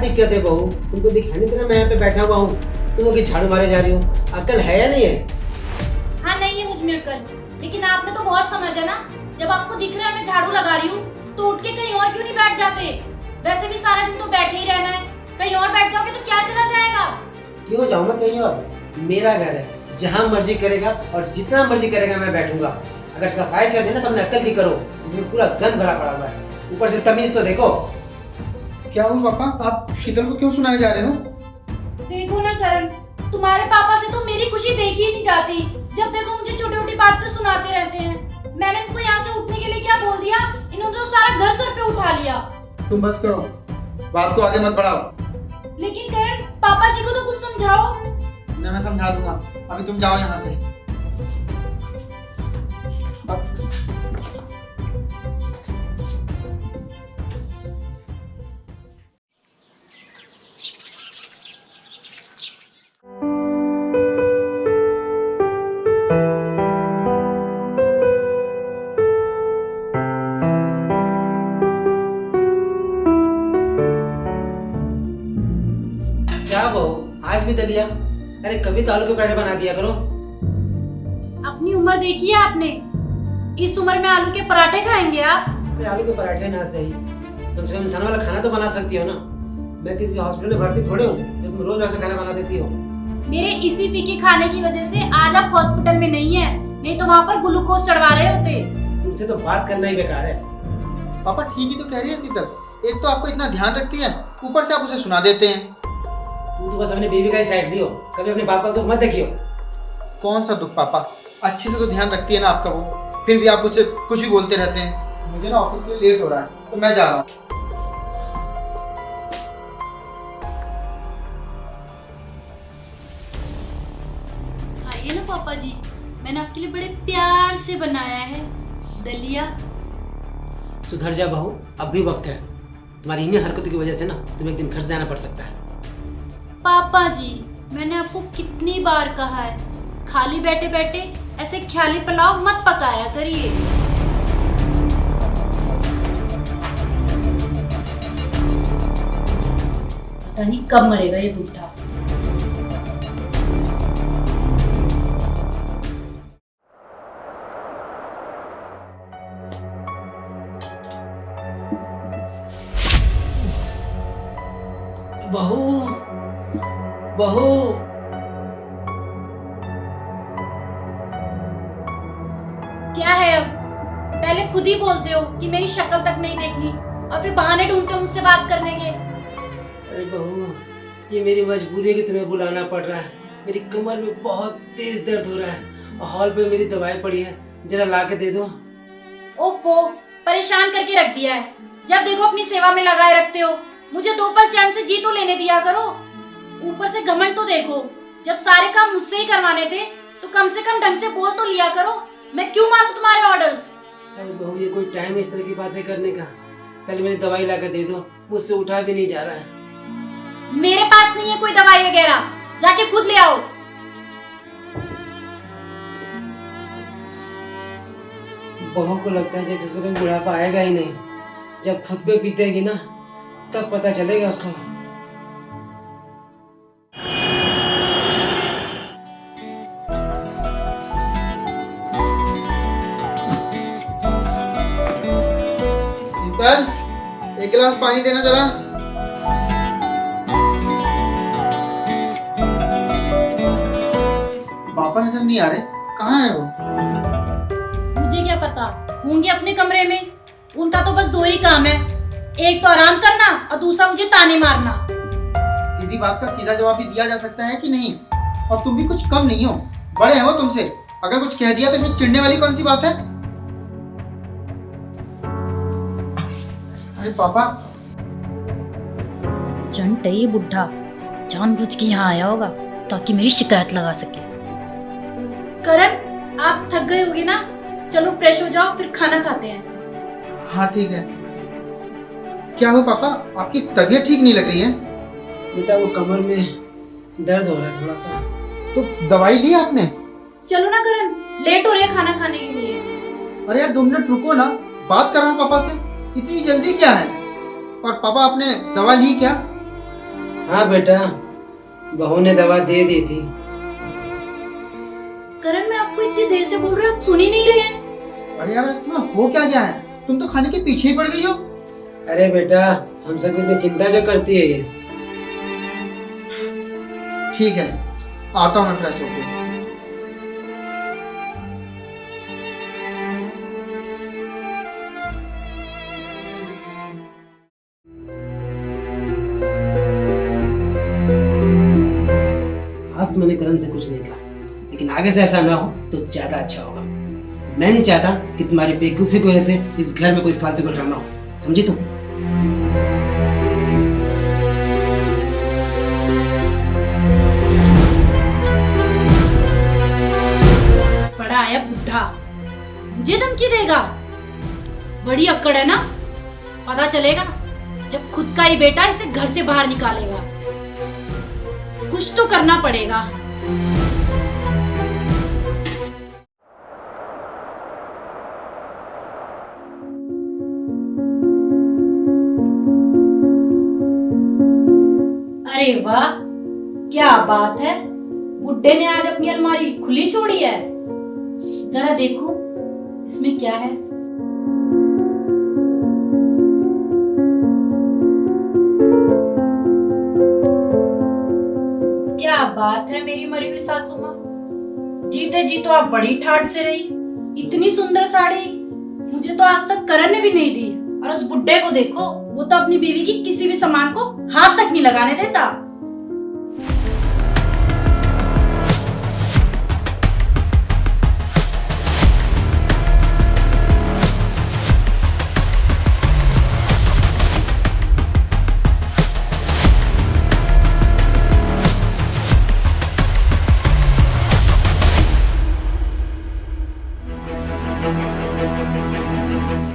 दिक्कत है बहू? तुमको दिखाई नहीं दे रहा मैं यहाँ पे बैठा हुआ हूँ, तुम वो की झाड़ू मारे जा रही हो? अक्ल है या नहीं है? हाँ नहीं है मुझ में अकल, लेकिन आप में तो बहुत समझ है ना। जब आपको दिख रहा है मैं झाड़ू लगा रही हूँ तो उठ के कहीं और क्यों नहीं बैठ जाते? वैसे भी सारा दिन तो बैठे ही रहना है, कहीं और बैठ जाओगे तो क्या चला जाएगा? क्यों जाऊँ मैं कहीं और? मेरा घर है, जहाँ मर्जी करेगा और जितना मर्जी करेगा मैं बैठूंगा। अगर सफाई कर देना तो अपने अक्ल की करो, जिसमें पूरा गंद भरा पड़ा हुआ है। ऊपर से तमीज तो देखो। क्या हुआ पापा, आप शीतल को क्यों सुनाए जा रहे हो? देखो ना करण, तुम्हारे पापा से तो मेरी खुशी देखी ही नहीं जाती। जब देखो मुझे छोटी छोटी बात पे सुनाते रहते हैं। मैंने इनको यहाँ से उठने के लिए क्या बोल दिया? इन्होंने तो सारा घर सर पे उठा लिया। तुम बस करो, बात को आगे मत बढ़ाओ। लेकिन करण, पापा जी को तो कुछ समझाओ। मैं समझा दूंगा, अभी तुम जाओ यहाँ से। क्या बहू, आज भी दलिया? अरे कभी तो आलू के पराठे बना दिया करो। अपनी उम्र देखी है आपने? इस उम्र में आलू के पराठे खाएंगे आप? अरे आलू के पराठे ना सही, कम से कम इंसान वाला खाना तो बना सकती हो ना। मैं किसी हॉस्पिटल में भर्ती थोड़े हूँ जो तुम रोज वैसे खाना बना देती हो। मेरे इसी फीके खाने की वजह से आज आप हॉस्पिटल में नहीं है, नहीं तो वहाँ पर ग्लूकोज चढ़वा रहे होते। तुमसे तो बात करना ही बेकार है। पापा ठीक ही तो कह रही है शीतल, एक तो आपको इतना ध्यान रखती है, ऊपर से आप उसे सुना देते हैं। तू तो बस अपने बीवी का ही साइड लियो, कभी अपने बाप का दुख मत देखियो। कौन सा दुख पापा, अच्छे से तो ध्यान रखती है ना आपका वो, फिर भी आप उसे कुछ भी बोलते रहते हैं। मुझे ना ऑफिस के लिए लेट हो रहा है तो मैं जा रहा हूँ। खाइए ना पापा जी, मैंने आपके लिए बड़े प्यार से बनाया है दलिया। सुधर जा बहू, अब भी वक्त है। तुम्हारी इन्हीं हरकतों की वजह से ना तुम्हें एक दिन घर से जाना पड़ सकता है। पापा जी, मैंने आपको कितनी बार कहा है, खाली बैठे बैठे ऐसे ख्याली पुलाव मत पकाया करिए। पता नहीं कब मरेगा ये बुढ़ा। बहू, बहू, क्या है अब? पहले खुद ही बोलते हो कि मेरी शक्ल तक नहीं देखनी और फिर बहाने ढूंढते हो मुझसे बात करने के। अरे बहू, ये मेरी मजबूरी है कि तुम्हें बुलाना पड़ रहा है। मेरी कमर में बहुत तेज दर्द हो रहा है और हॉल पे मेरी दवाई पड़ी है, जरा ला के दे दो। ओफो, परेशान करके रख दिया है। जब देखो अपनी सेवा में लगाए रखते हो। मुझे दो पल चैन से जी तो लेने दिया करो। ऊपर से घमंड तो देखो, जब सारे काम मुझसे ही करवाने थे तो कम से कम ढंग से बोल तो लिया करो। मैं क्यों मानूं तुम्हारे ऑर्डर्स? अरे बहू, ये कोई टाइम है इस तरह की बातें करने का? पहले मेरी दवाई ला के दे दो, मुझसे उठा भी नहीं जा रहा है। मेरे पास नहीं है कोई दवाई वगैरह, जाके खुद ले आओ। बहू को लगता है जैसे उसको कभी बुढ़ापा आएगा ही नहीं। जब खुद पे पीतेगी ना तब पता चलेगा उसको। शीतल, एक गिलास पानी देना जरा। पापा नजर नहीं आ रहे, कहाँ है वो? मुझे क्या पता, होंगे अपने कमरे में। उनका तो बस दो ही काम है, एक तो आराम करना और दूसरा मुझे ताने मारना। सीधी बात का सीधा जवाब भी दिया जा सकता है कि नहीं? और तुम भी कुछ कम नहीं हो, बड़े हो तुमसे। अगर कुछ कह दिया तो इसमें चिढ़ने वाली कौन सी बात है? अरे पापा, चंट है ये बुढ़ा, जानबूझ के यहाँ आया होगा ताकि मेरी शिकायत लगा सके। करण, आप थक गए होगे ना, चलो फ्रेश हो जाओ फिर खाना खाते हैं। हाँ ठीक है। क्या हो पापा, आपकी तबीयत ठीक नहीं लग रही है? बेटा वो कमर में दर्द हो रहा है थोड़ा सा। तो दवाई ली आपने? चलो ना करण, लेट हो रही है खाना खाने के लिए। अरे यार 2 मिनट रुको ना, बात कर रहा हूँ पापा से। इतनी जल्दी क्या है? और पापा आपने दवा ली क्या? हाँ बेटा, बहू ने दवा दे दी थी। करण, मैं आपको इतनी देर से बोल रही हूँ, आप सुन ही नहीं रहे हैं। अरे यार, आज तुम्हें हो क्या गया है? तुम तो खाने के पीछे ही पड़ गई हो। अरे बेटा, हम सब इतनी चिंता जो करती है ये। ठीक है, आता हूँ मैं फ्रेश होके। आज तो मैंने करण से कुछ नहीं कहा, लेकिन आगे से ऐसा ना हो तो ज्यादा अच्छा होगा। मैं नहीं चाहता कि तुम्हारी बेवकूफी की वजह से इस घर में कोई फालतू का ड्रामा हो, समझी तुम? बड़ा आया बुढ़ा, मुझे धमकी देगा। बड़ी अक्कड़ है ना, पता चलेगा जब खुद का ही बेटा इसे घर से बाहर निकालेगा। कुछ तो करना पड़ेगा। अरे वाह, क्या बात है, बुड्ढे ने आज अपनी अलमारी खुली छोड़ी है। जरा देखो इसमें क्या है। क्या बात है मेरी मरी हुई सासू माँ, जीते जी तो आप बड़ी ठाट से रही। इतनी सुंदर साड़ी मुझे तो आज तक करण ने भी नहीं दी, और उस बुड्ढे को देखो, वो तो अपनी बीवी की किसी भी सामान को हाथ तक नहीं लगाने देता।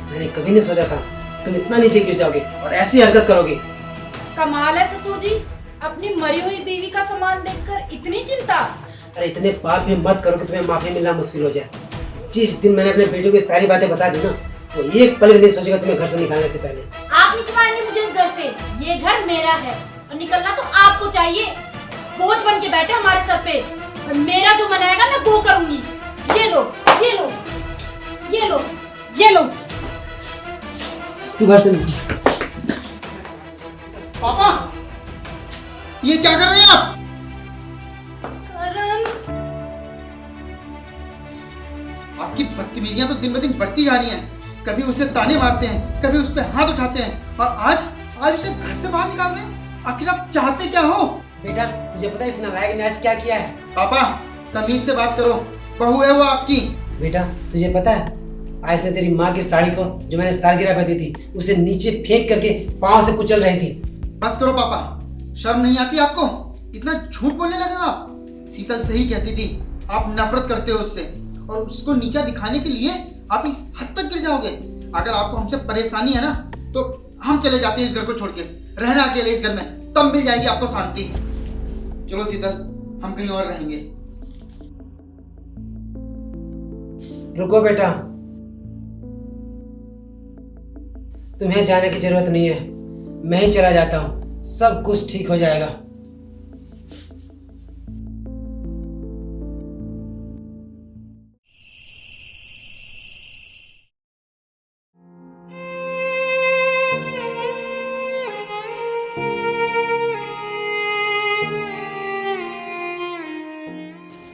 मैंने कभी नहीं सोचा था तुम इतना नीचे गिर जाओगे और ऐसी हरकत करोगे। कमाल है ससुर जी, अपनी मरी हुई बीवी का सामान देखकर इतनी चिंता। अरे इतने पाप में मत करो कि तुम्हें माफी मिलना मुश्किल हो जाए। जिस दिन मैंने अपने बेटे को सारी बातें बता दी ना, वो एक पल भी नहीं सोचेगा तुम्हें घर से निकालने से पहले। आप निकलवाएंगे मुझे इस घर से, ये घर मेरा है और निकलना तो आपको चाहिए। बोझ बन के बैठे हमारे सर पे, और मेरा जो मनाएगा मैं वो करूंगी। ये लो, ये लो, ये लो, ये लो। तू घर से नहीं। पापा, ये क्या कर रहे हैं आप? करण, आपकी बदतमीजियां तो दिन ब दिन बढ़ती जा रही हैं। कभी उसे ताने मारते हैं, कभी उस पर हाथ उठाते हैं, और आज उसे घर से बाहर निकाल रहे हैं। आखिर आप चाहते क्या हो? बेटा, तुझे पता है इस नालायक ने आज क्या किया है? पापा, तमीज से बात करो, बहू है वो आपकी। बेटा, तुझे पता है आज इसने तेरी माँ की साड़ी को, जो मैंने सालगिरह पर दी थी, उसे नीचे फेंक करके पाँव से कुचल रही थी। बस करो पापा, शर्म नहीं आती आपको? इतना झूठ बोलने लगे हो आप। शीतल सही कहती थी, आप नफरत करते हो उससे, और उसको नीचा दिखाने के लिए आप इस हद तक गिर जाओगे। अगर आपको हमसे परेशानी है ना, तो हम चले जाते हैं इस घर को छोड़ के, रहना अकेले इस घर में, तब मिल जाएगी आपको शांति। चलो शीतल, हम कहीं और रहेंगे। रुको बेटा, तुम्हें जाने की जरूरत नहीं है, मैं ही चला जाता हूँ, सब कुछ ठीक हो जाएगा।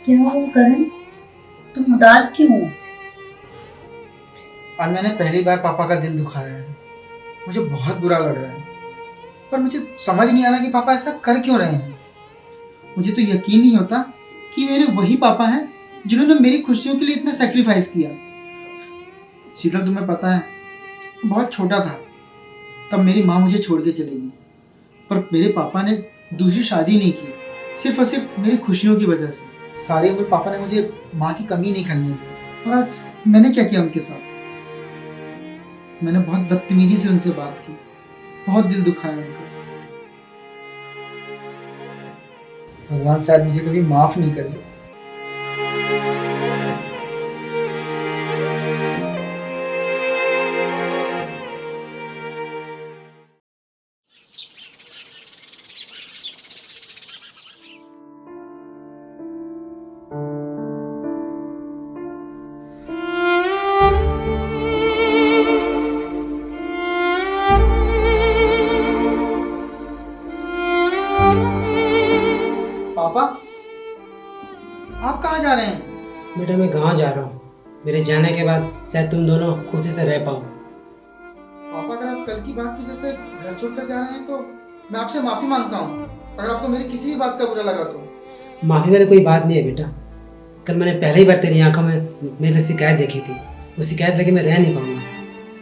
क्या हो करण, तुम उदास क्यों हो? आज मैंने पहली बार पापा का दिल दुखाया है। मुझे बहुत बुरा लग रहा है, पर मुझे समझ नहीं आ रहा कि पापा ऐसा कर क्यों रहे हैं। मुझे तो यकीन नहीं होता कि मेरे वही पापा हैं जिन्होंने मेरी खुशियों के लिए इतना सेक्रीफाइस किया। शीतल, तुम्हें पता है, बहुत छोटा था तब मेरी माँ मुझे छोड़ के चली गई, पर मेरे पापा ने दूसरी शादी नहीं की, सिर्फ और सिर्फ मेरी खुशियों की वजह से। सारी उम्र पापा ने मुझे माँ की कमी नहीं करने दी, और आज मैंने क्या किया उनके साथ? मैंने बहुत बदतमीजी से उनसे बात की, बहुत दिल दुखाया उनका। भगवान शायद मुझे कभी माफ नहीं करे। कहाँ जा रहे हैं? बेटा मैं गाँव जा रहा हूँ। मेरे जाने के बाद शायद तुम दोनों खुशी से रह पाओ। पापा अगर आप कल की बात की वजह से घर छोड़कर जा रहे हैं तो मैं आपसे माफी मांगता हूँ। अगर आपको मेरी किसी भी बात का बुरा लगा तो। माफ़ी मेरी कोई बात नहीं है बेटा। कल मैंने पहली बार तेरी आंखों में मेरी शिकायत देखी थी। वो शिकायत लेके मैं रह नहीं पाऊंगा।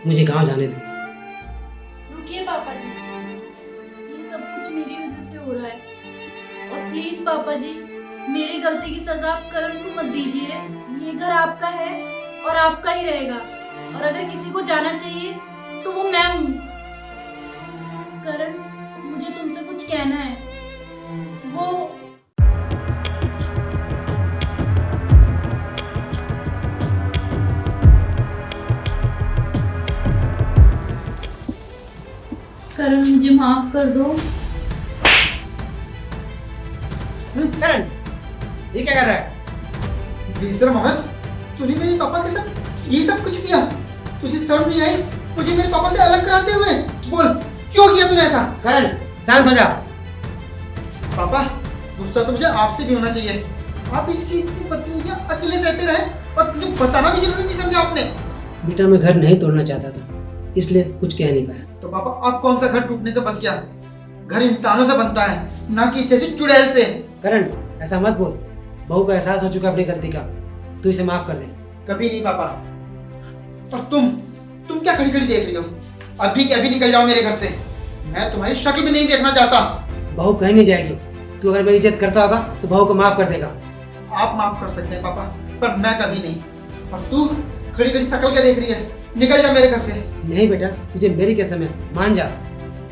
मुझे गाँव जाने दो। रुकिए पापा जी, ये सब कुछ मेरी वजह से हो रहा है। और प्लीज पापा जी, मेरी गलती की सजा आप करण को मत दीजिए। ये घर आपका है और आपका ही रहेगा। और अगर किसी को जाना चाहिए तो वो मैं हूँ। करण, मुझे तुमसे कुछ कहना है। वो करण, मुझे माफ कर दो। करण, ये क्या कर रहा है? बेशरम अमर, तूने मेरे पापा के साथ ये सब कुछ किया? तुझे शर्म नहीं आई मुझे मेरे पापा से अलग कराते हुए? बोल, क्यों किया तूने ऐसा? करण, शांत हो जा। पापा, गुस्सा तो मुझे आपसे भी होना चाहिए। आप इसकी इतनी बदतमीजियां अकेले सहते रहे और मुझे बताना भी जरूरी नहीं समझा आपने। बेटा मैं घर नहीं तोड़ना चाहता था, इसलिए कुछ कह नहीं पाया। तो पापा, आप कौन सा घर टूटने से बच गया? घर इंसानों से बनता है, ना कि जैसे चुड़ैल से। करण, ऐसा मत बोल। बहू को एहसास हो चुका अपनी गलती का। तू इसे माफ कर दे। कभी नहीं पापा। और तुम क्या खड़ी खड़ी देख रही हो? अभी के अभी निकल जाओ मेरे घर से। मैं तुम्हारी शक्ल भी नहीं देखना चाहता। बहू कहीं नहीं जाएगी। तू अगर मेरी इज्जत करता होगा तो बहू को माफ कर देगा। आप माफ कर सकते हैं पापा, पर मैं कभी नहीं। और तू खड़ी खड़ी शक्ल क्या देख रही है? निकल जा मेरे घर से। नहीं बेटा, तुझे मेरी कसम है, मान जा।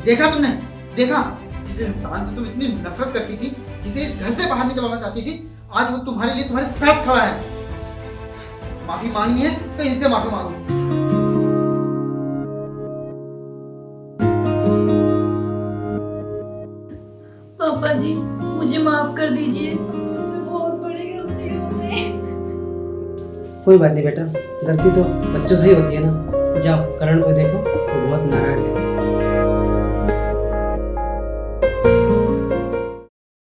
देखा तुमने? देखा, जिस इंसान से तुम इतनी नफरत करती थी, जिसे इस घर से बाहर निकलवाना चाहती थी, आज वो तुम्हारे लिए तुम्हारे साथ खड़ा है। माफी मांगनी है तो इनसे माफी मांगो। पापा जी, मुझे माफ कर दीजिए। मुझसे बहुत बड़ी गलती हो गई। कोई बात नहीं बेटा, गलती तो बच्चों से ही होती है ना। जाओ, करण को देखो, वो बहुत नाराज है।